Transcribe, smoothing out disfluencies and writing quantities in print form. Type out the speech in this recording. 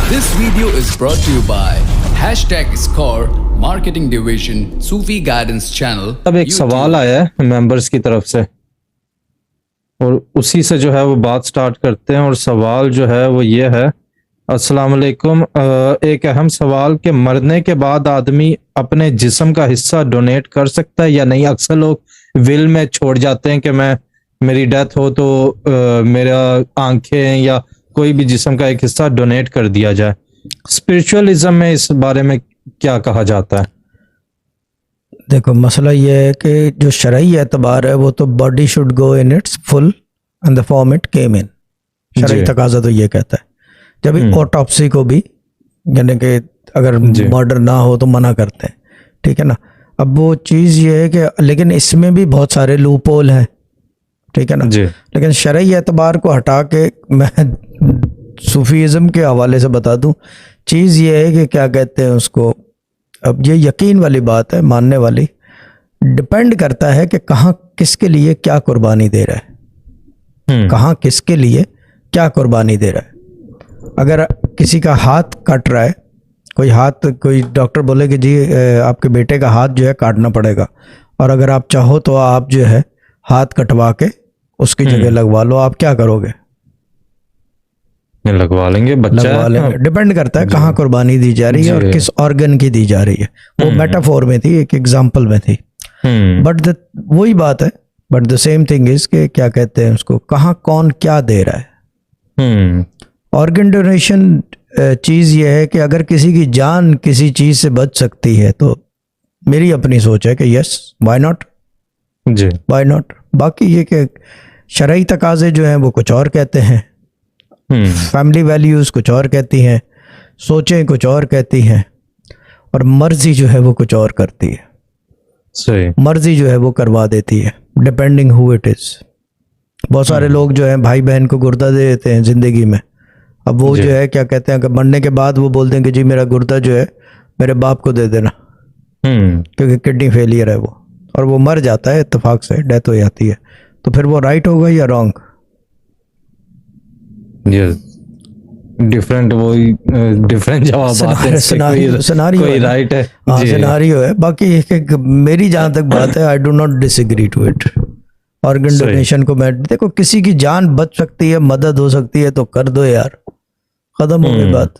This video is brought to you by #Score Marketing Division Sufi Guidance Channel। अब एक सवाल आया है मेंबर्स की तरफ से और उसी से जो है वो बात स्टार्ट करते हैं। और सवाल जो है वो ये है, अस्सलाम वालेकुम, एक अहम सवाल कि मरने के बाद आदमी अपने जिस्म का हिस्सा डोनेट कर सकता है या नहीं। अक्सर लोग विल में छोड़ जाते हैं कि मेरी डेथ हो तो मेरा आंखें या कोई भी जिस्म का एक हिस्सा डोनेट कर दिया जाए। स्पिरिचुअलिज्म में इस बारे में क्या कहा जाता है? देखो, मसला ये है कि जो शरई एतबार है वो तो body should go in its full and the form it came in. शरई तकाजा तो ये कहता है। जब ऑटोप्सी को भी यानी कि अगर मर्डर ना हो तो मना करते हैं, ठीक है ना। अब वो चीज़ ये है कि लेकिन इसमें भी बहुत सारे लूप होल हैं, ठीक है ना। लेकिन शरई एतबार को हटा के मैं सूफीज़म के हवाले से बता दूं, चीज़ ये है कि क्या कहते हैं उसको, अब ये यकीन वाली बात है, मानने वाली, डिपेंड करता है कि कहाँ किसके लिए क्या कुर्बानी दे रहा है, कहाँ किसके लिए क्या कुर्बानी दे रहा है। अगर किसी का हाथ कट रहा है, कोई डॉक्टर बोले कि जी आपके बेटे का हाथ जो है काटना पड़ेगा, और अगर आप चाहो तो आप जो है हाथ कटवा के उसकी जगह लगवा लो, आप क्या करोगे? लगवा लेंगे, लगवा लेंगे। डिपेंड करता है कहाँ कुर्बानी दी जा रही है और किस ऑर्गन की दी जा रही है। वो मेटाफोर में थी, एक एग्जांपल में थी, बट वही बात है। But the same thing is के क्या कहते हैं उसको, कहाँ कौन क्या दे रहा है। ऑर्गन डोनेशन चीज़ ये है कि अगर किसी की जान किसी चीज़ से बच सकती है तो मेरी अपनी सोच है कि yes, why not ji, why not. बाकी ये कि शरई तकाजे जो हैं वो कुछ और कहते हैं, फैमिली वैल्यूज़ कुछ और कहती हैं, सोचें कुछ और कहती हैं, और मर्जी जो है वो कुछ और करती है। सही, मर्जी जो है वो करवा देती है, डिपेंडिंग हु इट इज़। बहुत सारे लोग जो हैं भाई बहन को गुर्दा दे देते हैं ज़िंदगी में। अब वो जो है क्या कहते हैं कि मरने के बाद वो बोलते हैं कि जी मेरा गुर्दा जो है मेरे बाप को दे देना, क्योंकि किडनी फेलियर है वो, और वो मर जाता है, इत्तेफाक से डेथ हो जाती है। तो फिर वो राइट होगा या रॉन्ग? डिफरेंट जवाब आते हैं। सिनारियो राइट है, हाँ, सिनारियो है। बाकी एक मेरी जहाँ तक बात है, I do not disagree to it. Organ donation को मैं देखो, किसी की जान बच सकती है, मदद हो सकती है तो कर दो यार, खत्म हो गई बात।